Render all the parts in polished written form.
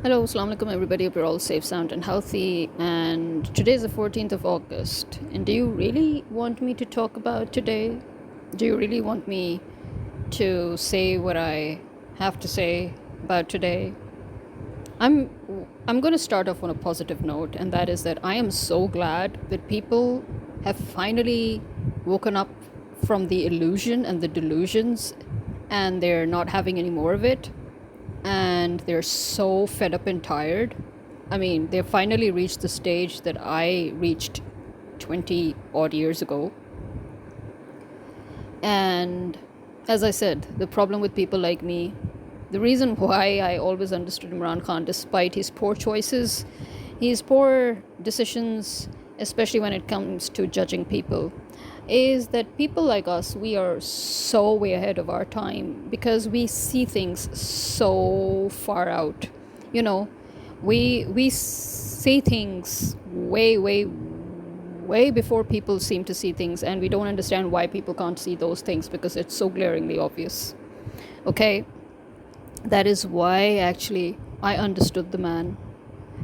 Hello, Assalamu alaikum everybody. Hope you're all safe, sound, and healthy. And today is the 14th of August. And do you really want me to talk about today? Do you really want me to say what I have to say about today? I'm I'm going to start off on a positive note, and that is that I am so glad that people have finally woken up from the illusion and the delusions, and they're not having any more of it, and they're so fed up and tired. I mean, they finally reached the stage that I reached 20 odd years ago. And as I said, the problem with people like me, the reason why I always understood Imran Khan, despite his poor choices, his poor decisions, especially when it comes to judging people, is that people like us, we are so way ahead of our time because we see things so far out. You know, we see things way before people seem to see things, and we don't understand why people can't see those things because it's so glaringly obvious. Okay, that is why actually I understood the man,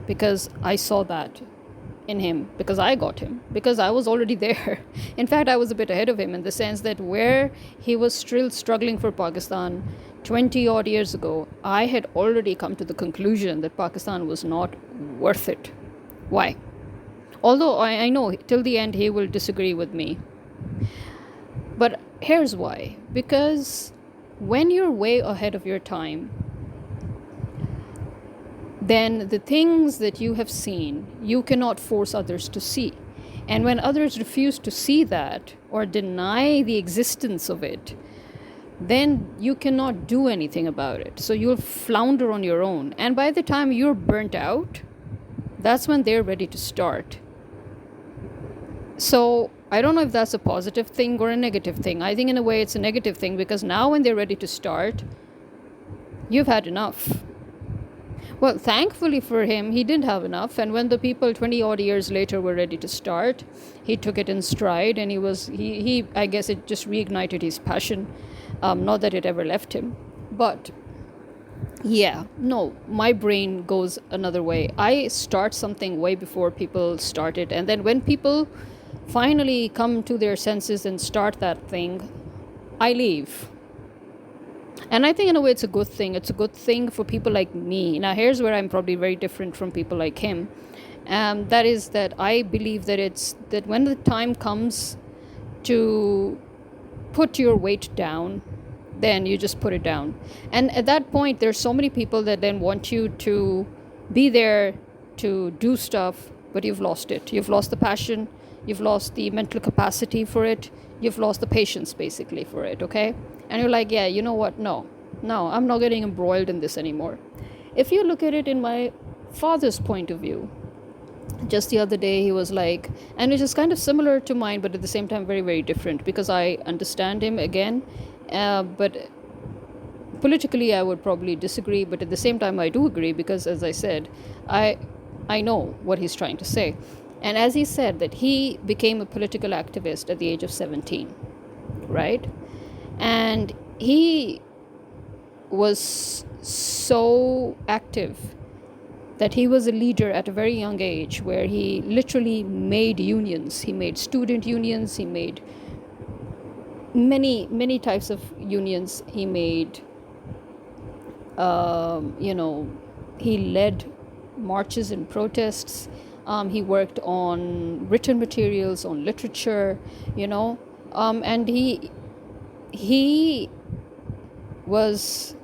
because I saw that in him, because I got him, because I was already there. In fact, I was a bit ahead of him in the sense that where he was still struggling for Pakistan 20 odd years ago, I had already come to the conclusion that Pakistan was not worth it. Why? Although I know till the end he will disagree with me. But here's why. Because when you're way ahead of your time, then the things that you have seen, you cannot force others to see. And when others refuse to see that or deny the existence of it, then you cannot do anything about it. So you'll flounder on your own. And by the time you're burnt out, that's when they're ready to start. So I don't know if that's a positive thing or a negative thing. I think in a way it's a negative thing, because now when they're ready to start, you've had enough. Well, thankfully for him, he didn't have enough. And when the people 20 odd years later were ready to start, he took it in stride, and he I guess it just reignited his passion. Not that it ever left him. But yeah, no, my brain goes another way. I start something way before people start it. And then when people finally come to their senses and start that thing, I leave. And I think in a way it's a good thing. It's a good thing for people like me. Now, here's where I'm probably very different from people like him. That is that I believe that it's that when the time comes to put your weight down, then you just put it down. And at that point, there's so many people that then want you to be there to do stuff, but you've lost it. You've lost the passion. You've lost the mental capacity for it. You've lost the patience, basically, for it, okay? And you're like, yeah, you know what? No, I'm not getting embroiled in this anymore. If you look at it in my father's point of view, just the other day he was like, and it is kind of similar to mine, but at the same time very different, because I understand him again, but politically I would probably disagree, but at the same time I do agree, because as I said, I know what he's trying to say. And as he said, that he became a political activist at the age of 17, right? And he was so active that he was a leader at a very young age, where he literally made unions. He made student unions, he made many types of unions. He made, he led marches and protests. He worked on written materials, on literature, and he was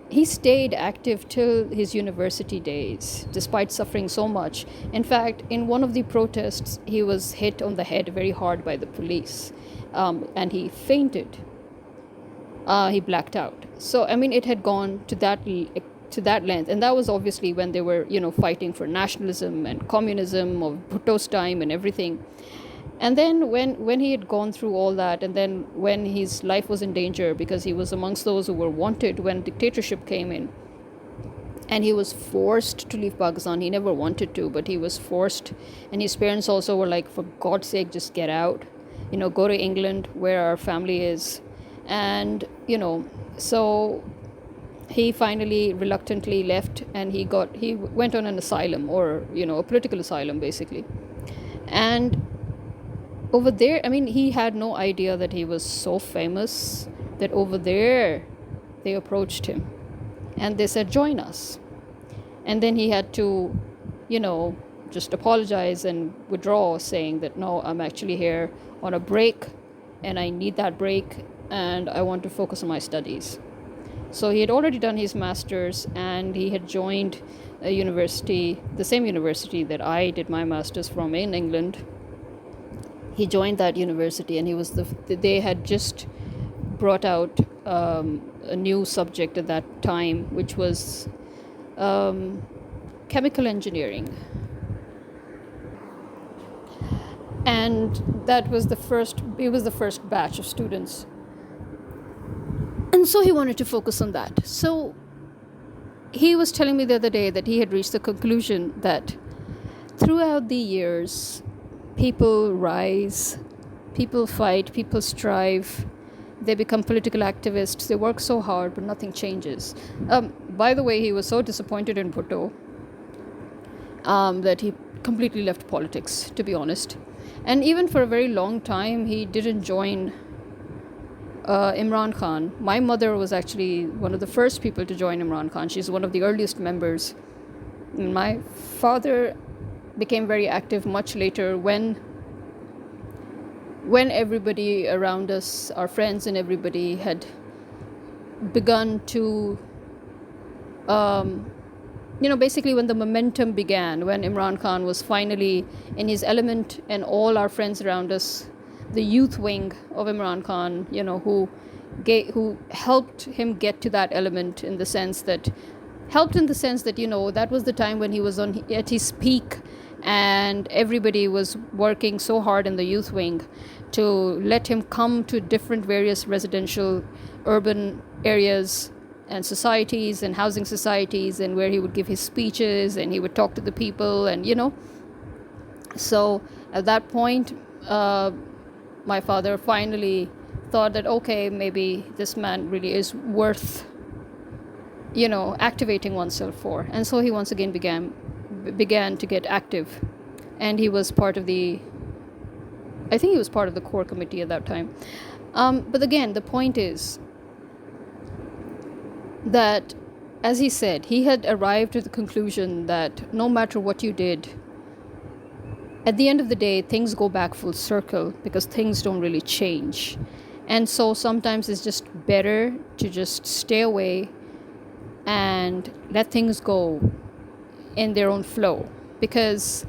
he stayed active till his university days, despite suffering so much. In fact, in one of the protests, he was hit on the head very hard by the police, and he fainted. He blacked out. So, I mean, it had gone to that length, and that was obviously when they were, fighting for nationalism and communism of Bhutto's time and everything. And then when he had gone through all that, and then when his life was in danger because he was amongst those who were wanted when dictatorship came in, and he was forced to leave Pakistan. He never wanted to, but he was forced. And his parents also were like, for God's sake, just get out, go to England where our family is. And, so he finally reluctantly left, and he went on an asylum, or a political asylum basically. And over there, I mean, he had no idea that he was so famous, that over there they approached him and they said, join us. And then he had to, just apologize and withdraw, saying that no, I'm actually here on a break and I need that break and I want to focus on my studies. So he had already done his master's and he had joined a university, the same university that I did my master's from in England. He joined that university, and they had just brought out a new subject at that time, which was chemical engineering. And it was the first batch of students. And so he wanted to focus on that. So he was telling me the other day that he had reached the conclusion that throughout the years, people rise, people fight, people strive, they become political activists, they work so hard, but nothing changes. By the way, he was so disappointed in Bhutto that he completely left politics, to be honest. And even for a very long time, he didn't join Imran Khan. My mother was actually one of the first people to join Imran Khan. She's one of the earliest members. And my father became very active much later, when everybody around us, our friends and everybody, had begun to basically when the momentum began, when Imran Khan was finally in his element, and all our friends around us, the youth wing of Imran Khan, who helped him get to that element, in the sense that that was the time when he was at his peak, and everybody was working so hard in the youth wing to let him come to different various residential urban areas and societies and housing societies, and where he would give his speeches and he would talk to the people, and so at that point my father finally thought that, okay, maybe this man really is worth activating oneself for. And so he once again began to get active, and he was part of the core committee at that time. But again, the point is that, as he said, he had arrived at the conclusion that no matter what you did, at the end of the day, things go back full circle, because things don't really change. And so sometimes it's just better to just stay away and let things go in their own flow, because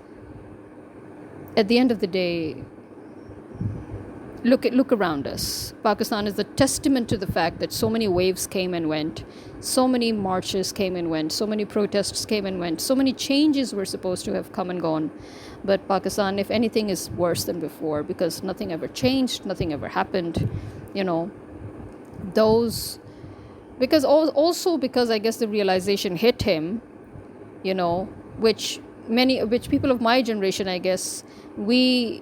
at the end of the day, look around us. Pakistan is a testament to the fact that so many waves came and went, so many marches came and went, so many protests came and went, so many changes were supposed to have come and gone. But Pakistan, if anything, is worse than before, because nothing ever changed, nothing ever happened. Because I guess the realization hit him, which people of my generation, I guess, we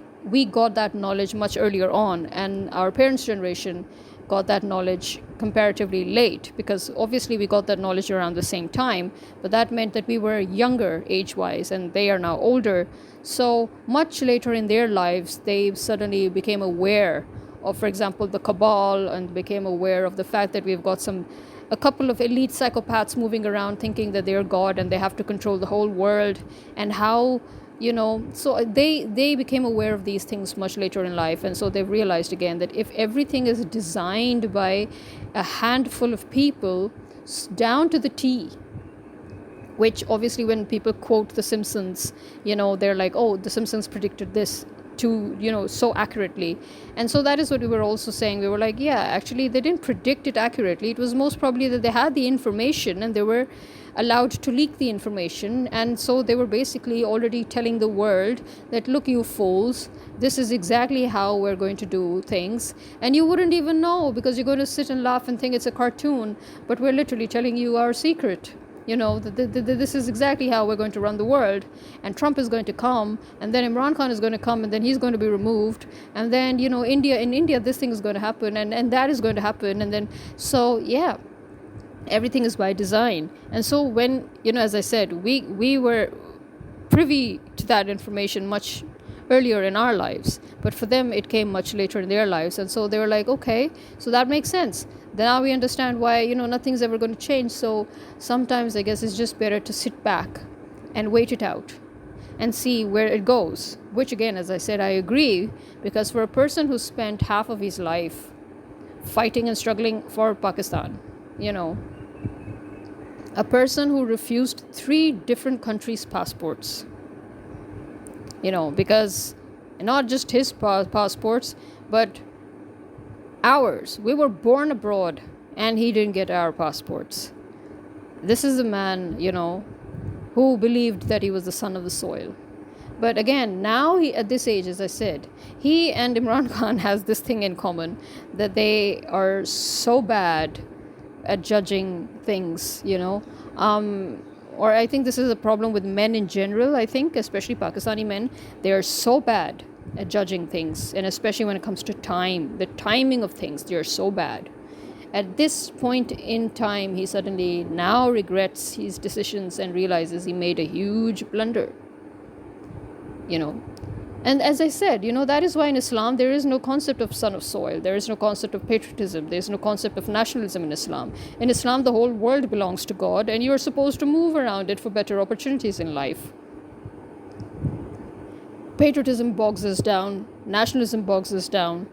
got that knowledge much earlier on, and our parents' generation got that knowledge comparatively late, because obviously we got that knowledge around the same time, but that meant that we were younger age-wise and they are now older. So much later in their lives, they suddenly became aware of, for example, the cabal, and became aware of the fact that we've got a couple of elite psychopaths moving around thinking that they're God and they have to control the whole world, and how so they became aware of these things much later in life. And so they've realized again that if everything is designed by a handful of people down to the T, which obviously when people quote The Simpsons, they're like, oh, The Simpsons predicted this so accurately. And so that is what we were also saying. We were like, yeah, actually they didn't predict it accurately. It was most probably that they had the information and they were allowed to leak the information, and so they were basically already telling the world that, look, you fools, this is exactly how we're going to do things, and you wouldn't even know, because you're going to sit and laugh and think it's a cartoon, but we're literally telling you our secret. This is exactly how we're going to run the world, and Trump is going to come, and then Imran Khan is going to come, and then he's going to be removed, and then in India this thing is going to happen, and that is going to happen, and then so yeah. Everything is by design. And so when, as I said, we were privy to that information much earlier in our lives, but for them it came much later in their lives. And so they were like, okay, so that makes sense. Then now we understand why, nothing's ever going to change. So sometimes I guess it's just better to sit back and wait it out and see where it goes, which again, as I said, I agree, because for a person who spent half of his life fighting and struggling for Pakistan, a person who refused 3 different countries' passports, because not just his passports, but ours. We were born abroad and he didn't get our passports. This is a man, who believed that he was the son of the soil. But again, now he, at this age, as I said, he and Imran Khan has this thing in common, that they are so bad at judging things, or I think this is a problem with men in general. I think especially Pakistani men, they are so bad at judging things, and especially when it comes to time, the timing of things, they are so bad. At this point in time, he suddenly now regrets his decisions and realizes he made a huge blunder. And as I said, that is why in Islam there is no concept of son of soil. There is no concept of patriotism. There is no concept of nationalism in Islam. In Islam, the whole world belongs to God, and you are supposed to move around it for better opportunities in life. Patriotism bogs us down. Nationalism bogs us down.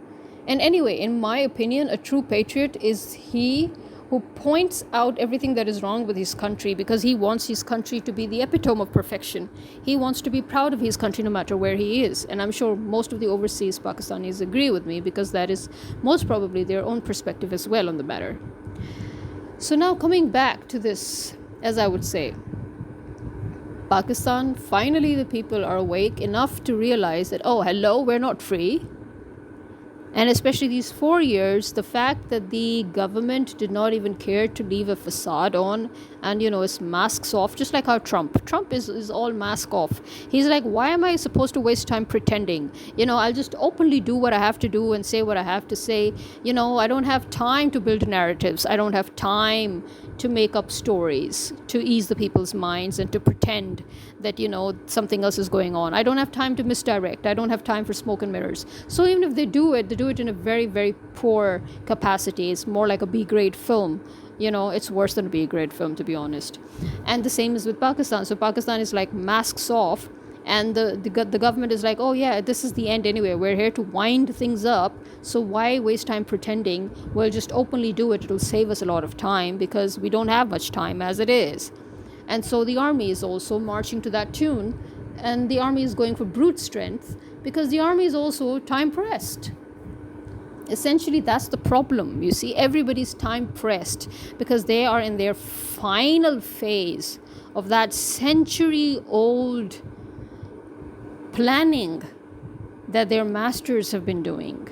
And anyway, in my opinion, a true patriot is he who points out everything that is wrong with his country, because he wants his country to be the epitome of perfection. He wants to be proud of his country no matter where he is. And I'm sure most of the overseas Pakistanis agree with me, because that is most probably their own perspective as well on the matter. So now coming back to this, as I would say, Pakistan, finally the people are awake enough to realize that, oh, hello, we're not free. And especially these 4 years, the fact that the government did not even care to leave a facade on, and it's masks off, just like how Trump is all mask off. He's like, why am I supposed to waste time pretending? I'll just openly do what I have to do and say what I have to say. I don't have time to build narratives. I don't have time to make up stories to ease the people's minds and to pretend that something else is going on. I don't have time to misdirect. I don't have time for smoke and mirrors. So even if they do it in a very, very poor capacity. It's more like a B-grade film. It's worse than a B-grade film, to be honest. And the same is with Pakistan. So Pakistan is like masks off, and the government is like, oh yeah, this is the end anyway. We're here to wind things up. So why waste time pretending? We'll just openly do it. It'll save us a lot of time, because we don't have much time as it is. And so the army is also marching to that tune, and the army is going for brute strength, because the army is also time pressed. Essentially, that's the problem. You see, everybody's time pressed because they are in their final phase of that century-old planning that their masters have been doing.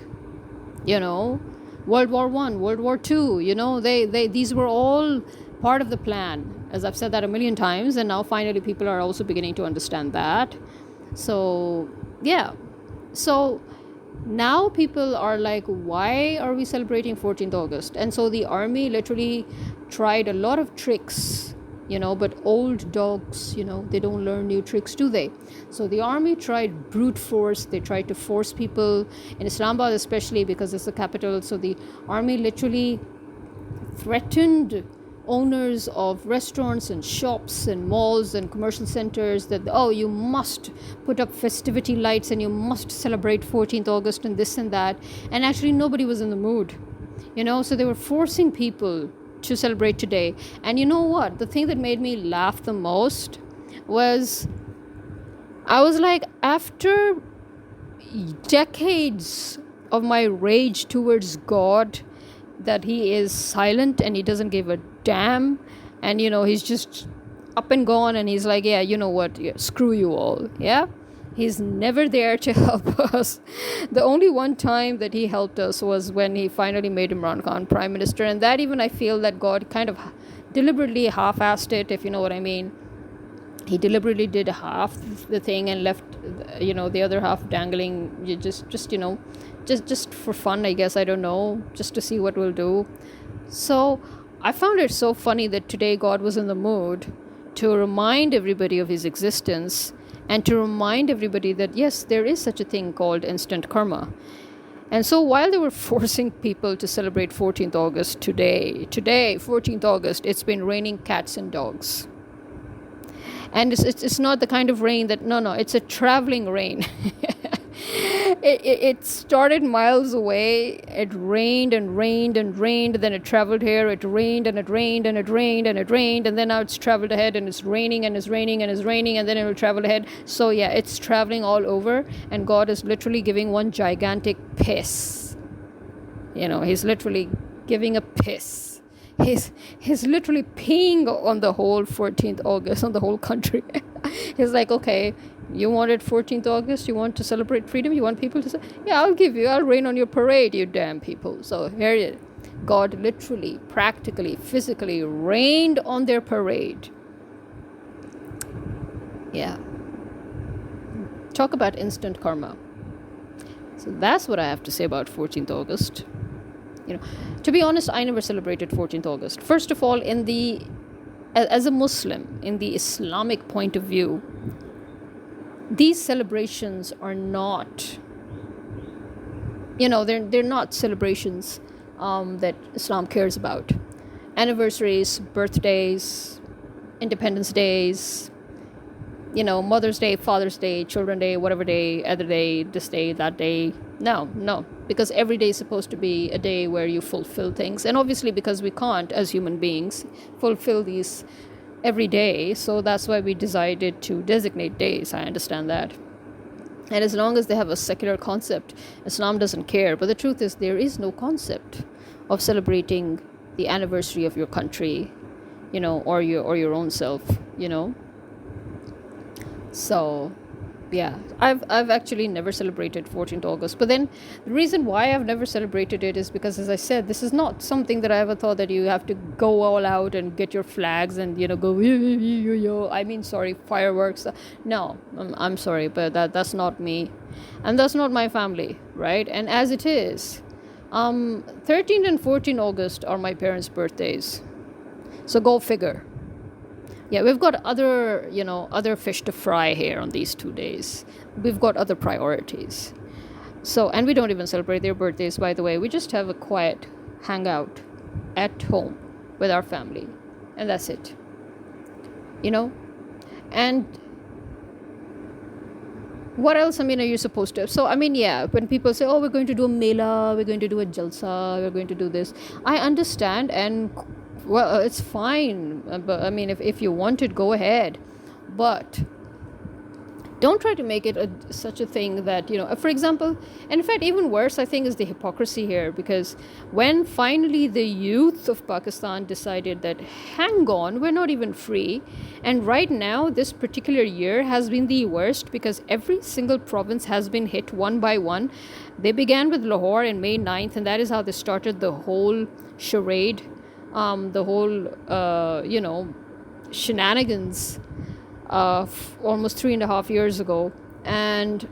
World War I, World War II, these were all part of the plan. As I've said that a million times, and now finally people are also beginning to understand that. So, yeah. So now people are like, why are we celebrating 14th August? And so the army literally tried a lot of tricks, but old dogs, they don't learn new tricks, do they? So the army tried brute force. They tried to force people in Islamabad, especially because it's the capital. So the army literally threatened owners of restaurants and shops and malls and commercial centers that, oh, you must put up festivity lights and you must celebrate 14th August and this and that. And actually nobody was in the mood, so they were forcing people to celebrate today. And you know what? The thing that made me laugh the most was, I was like, after decades of my rage towards God, that he is silent and he doesn't give a damn, and he's just up and gone, and he's like, yeah, you know what, yeah, screw you all. Yeah, he's never there to help us. The only one time that he helped us was when he finally made Imran Khan prime minister, and that even I feel that God kind of deliberately half-assed it, if you know what I mean. He deliberately did half the thing and left the other half dangling, just for fun, I guess. I don't know, just to see what we'll do. So I found it so funny that today God was in the mood to remind everybody of his existence and to remind everybody that, yes, there is such a thing called instant karma. And so while they were forcing people to celebrate 14th August today, 14th August, it's been raining cats and dogs. And it's not the kind of rain that, no, it's a traveling rain. It started miles away. It rained and rained and rained. Then it traveled here. It rained and it rained and it rained and it rained. And then now it's traveled ahead and it's raining and it's raining and it's raining. And then it will travel ahead. So yeah, it's traveling all over. And God is literally giving one gigantic piss. He's literally giving a piss. He's literally peeing on the whole 14th August, on the whole country. He's like, okay, you wanted 14th August? You want to celebrate freedom? You want people to say, yeah, I'll rain on your parade, you damn people. So here it is. God literally, practically, physically rained on their parade. Yeah. Talk about instant karma. So that's what I have to say about 14th August. To be honest, I never celebrated 14th August. First of all, as a Muslim, in the Islamic point of view, these celebrations are not, they're not celebrations that Islam cares about. Anniversaries, birthdays, Independence Days, Mother's Day, Father's Day, Children's Day, whatever day, other day, this day, that day. No, because every day is supposed to be a day where you fulfill things. And obviously because we can't, as human beings, fulfill these every day, so that's why we decided to designate days. I understand that. And as long as they have a secular concept, Islam doesn't care. But the truth is, there is no concept of celebrating the anniversary of your country, or your own self, So yeah, I've actually never celebrated 14th August. But then the reason why I've never celebrated it is because, as I said, this is not something that I ever thought that you have to go all out and get your flags and go fireworks. No, I'm sorry, but that's not me, and that's not my family, right? And as it is, 13th and 14th August are my parents' birthdays, so go figure. Yeah, we've got other fish to fry here on these 2 days. We've got other priorities. So, and we don't even celebrate their birthdays, by the way. We just have a quiet hangout at home with our family. And that's it. And what else, are you supposed to? So, when people say, oh, we're going to do a mela, we're going to do a jalsa, we're going to do this. I understand, and well, it's fine, but if you want it, go ahead, but don't try to make it such a thing that, for example, and in fact, even worse, I think, is the hypocrisy here, because when finally the youth of Pakistan decided that, hang on, we're not even free, and right now, this particular year has been the worst, because every single province has been hit one by one. They began with Lahore in May 9th, and that is how they started the whole charade, the whole, shenanigans of almost 3.5 years ago. And,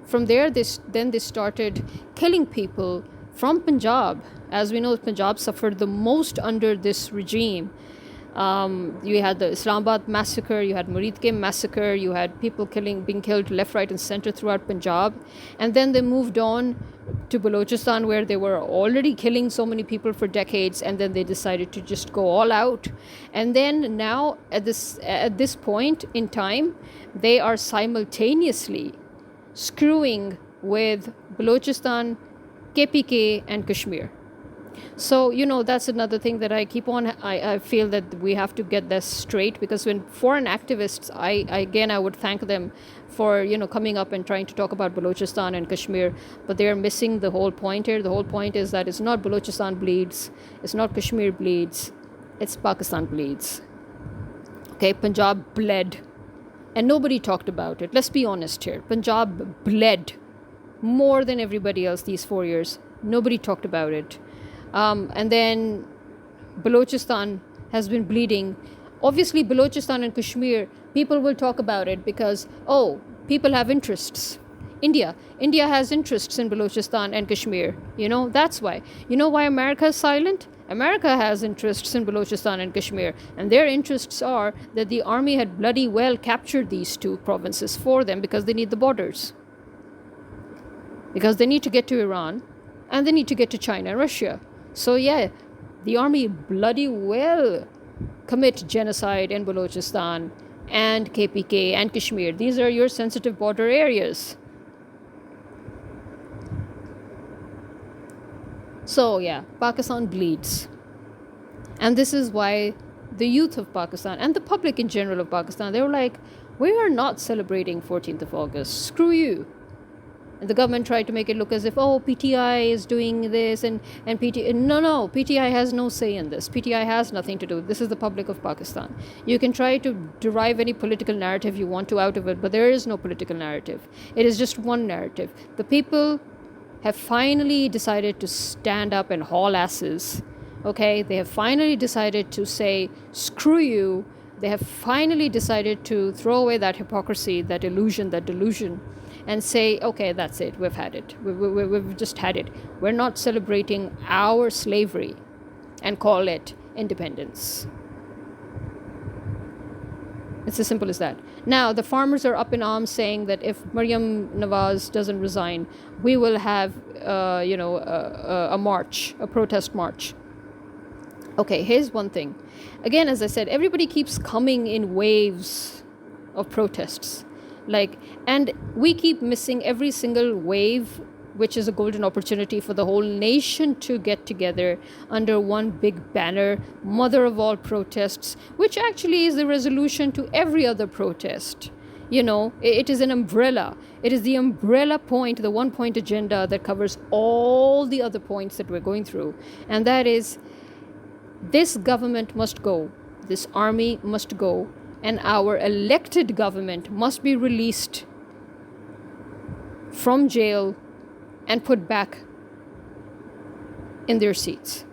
from there, they started killing people from Punjab. As we know, Punjab suffered the most under this regime. You had the Islamabad massacre, you had Muridke massacre, you had people being killed left, right, and center throughout Punjab. And then they moved on to Balochistan, where they were already killing so many people for decades, and then they decided to just go all out. And then now, at this point in time, they are simultaneously screwing with Balochistan, KPK, and Kashmir. So, that's another thing that I keep on, I feel that we have to get this straight, because when foreign activists, I would thank them for, coming up and trying to talk about Balochistan and Kashmir, but they're missing the whole point here. The whole point is that it's not Balochistan bleeds, it's not Kashmir bleeds, it's Pakistan bleeds. Okay, Punjab bled, and nobody talked about it. Let's be honest here. Punjab bled more than everybody else these 4 years. Nobody talked about it. And then Balochistan has been bleeding. Obviously, Balochistan and Kashmir, people will talk about it because, people have interests. India has interests in Balochistan and Kashmir. That's why. Why America is silent? America has interests in Balochistan and Kashmir, and their interests are that the army had bloody well captured these two provinces for them because they need the borders. Because they need to get to Iran and they need to get to China and Russia. So, yeah, the army bloody well commit genocide in Balochistan and KPK and Kashmir. These are your sensitive border areas. So, yeah, Pakistan bleeds. And this is why the youth of Pakistan and the public in general of Pakistan, they were like, we are not celebrating 14th of August. Screw you. And the government tried to make it look as if, PTI is doing this and PTI. No, PTI has no say in this. PTI has nothing to do. This is the public of Pakistan. You can try to derive any political narrative you want to out of it, but there is no political narrative. It is just one narrative. The people have finally decided to stand up and haul asses. Okay, they have finally decided to say, screw you. They have finally decided to throw away that hypocrisy, that illusion, that delusion, and say, okay, that's it. We've had it. We've just had it. We're not celebrating our slavery and call it independence. It's as simple as that. Now, the farmers are up in arms saying that if Maryam Nawaz doesn't resign, we will have, a march, a protest march. Okay, here's one thing. Again, as I said, everybody keeps coming in waves of protests. And we keep missing every single wave, which is a golden opportunity for the whole nation to get together under one big banner, mother of all protests, which actually is the resolution to every other protest. It is an umbrella. It is the umbrella point, the 1-point agenda that covers all the other points that we're going through. And that is, this government must go. This army must go. And our elected government must be released from jail and put back in their seats.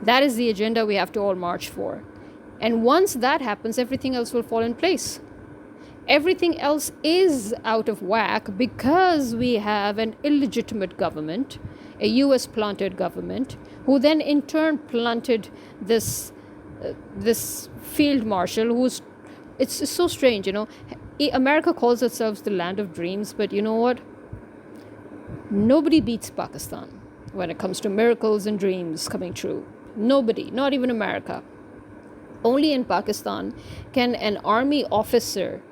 That is the agenda we have to all march for. And once that happens, everything else will fall in place. Everything else is out of whack because we have an illegitimate government, a US planted government, who then in turn planted this field marshal it's so strange. America calls itself the land of dreams, but you know what? Nobody beats Pakistan when it comes to miracles and dreams coming true. Nobody, not even America. Only in Pakistan can an army officer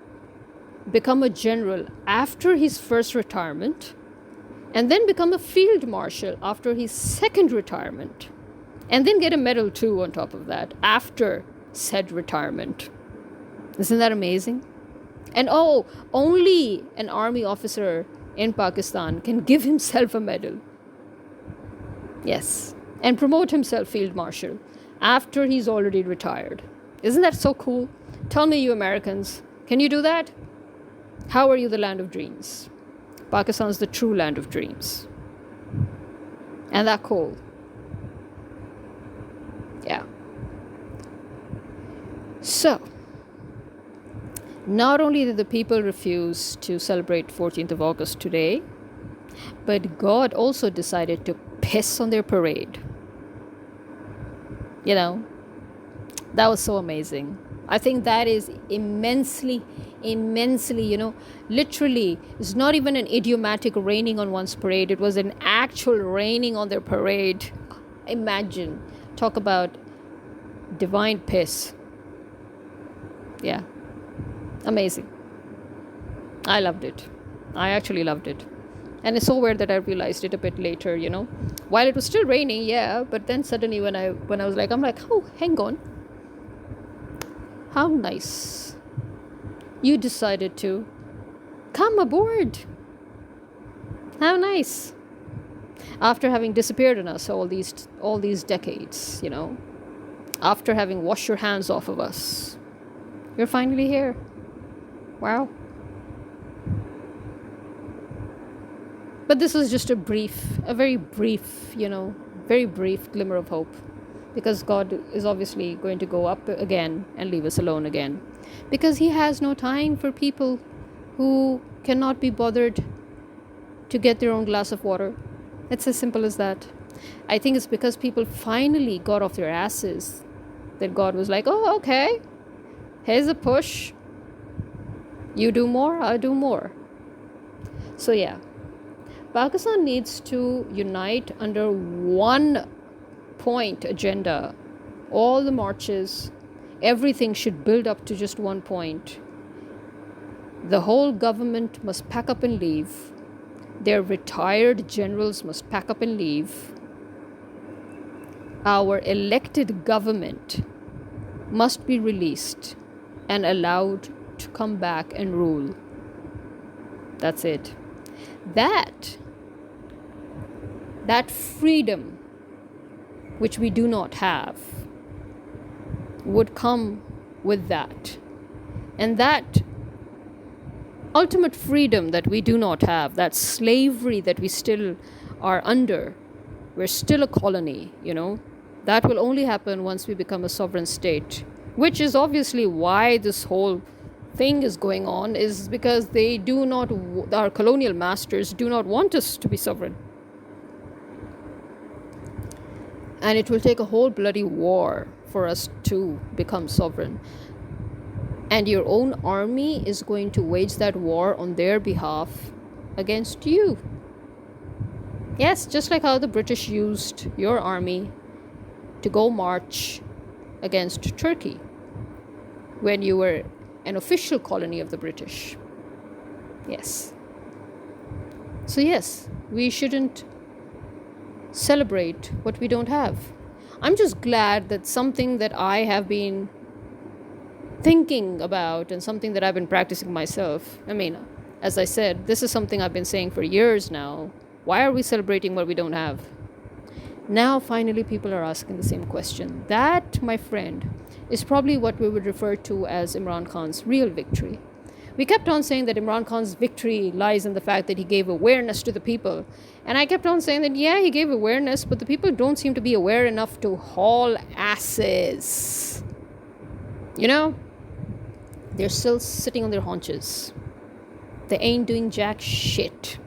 become a general after his first retirement and then become a field marshal after his second retirement and then get a medal too on top of that after said retirement. Isn't that amazing? And only an army officer in Pakistan can give himself a medal. Yes. And promote himself field marshal after he's already retired. Isn't that so cool? Tell me, you Americans, can you do that? How are you the land of dreams? Pakistan's the true land of dreams. And that cool. Yeah. So, not only did the people refuse to celebrate 14th of August today, but God also decided to piss on their parade. That was so amazing. I think that is immensely, literally, it's not even an idiomatic raining on one's parade. It was an actual raining on their parade. Imagine. Talk about divine piss. Yeah. Amazing. I loved it. I actually loved it. And it's so weird that I realized it a bit later, While it was still raining, yeah, but then suddenly when I was like, I'm like, oh, hang on. How nice. You decided to come aboard. How nice. After having disappeared on us all these decades, After having washed your hands off of us. You're finally here. Wow. But this was just a very brief glimmer of hope. Because God is obviously going to go up again and leave us alone again. Because he has no time for people who cannot be bothered to get their own glass of water. It's as simple as that. I think it's because people finally got off their asses that God was like, oh, okay, here's a push. You do more, I'll do more. So yeah, Pakistan needs to unite under one point agenda. All the marches, everything should build up to just one point. The whole government must pack up and leave. Their retired generals must pack up and leave. Our elected government must be released and allowed to come back and rule. That's it. That freedom, which we do not have, would come with that. And that ultimate freedom that we do not have, that slavery that we still are under, we're still a colony, that will only happen once we become a sovereign state, which is obviously why this whole thing is going on, is because our colonial masters do not want us to be sovereign. And it will take a whole bloody war for us to become sovereign. And your own army is going to wage that war on their behalf against you. Yes, just like how the British used your army to go march against Turkey when you were an official colony of the British. Yes. So yes, we shouldn't celebrate what we don't have. I'm just glad that something that I have been thinking about and something that I've been practicing myself. I mean, as I said, this is something I've been saying for years now. Why are we celebrating what we don't have? Now, finally, people are asking the same question. That, my friend, is probably what we would refer to as Imran Khan's real victory. We kept on saying that Imran Khan's victory lies in the fact that he gave awareness to the people. And I kept on saying that, yeah, he gave awareness, but the people don't seem to be aware enough to haul asses. They're still sitting on their haunches. They ain't doing jack shit.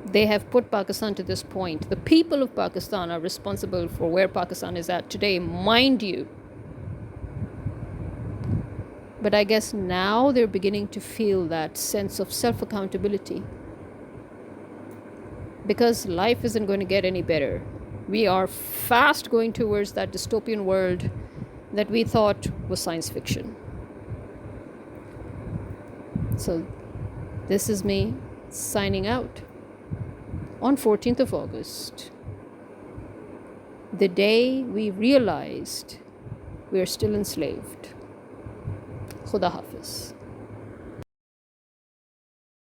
They have put Pakistan to this point. The people of Pakistan are responsible for where Pakistan is at today, mind you. But I guess now they're beginning to feel that sense of self-accountability. Because life isn't going to get any better. We are fast going towards that dystopian world that we thought was science fiction. So this is me signing out on 14th of August, the day we realized we are still enslaved. Khuda Hafiz.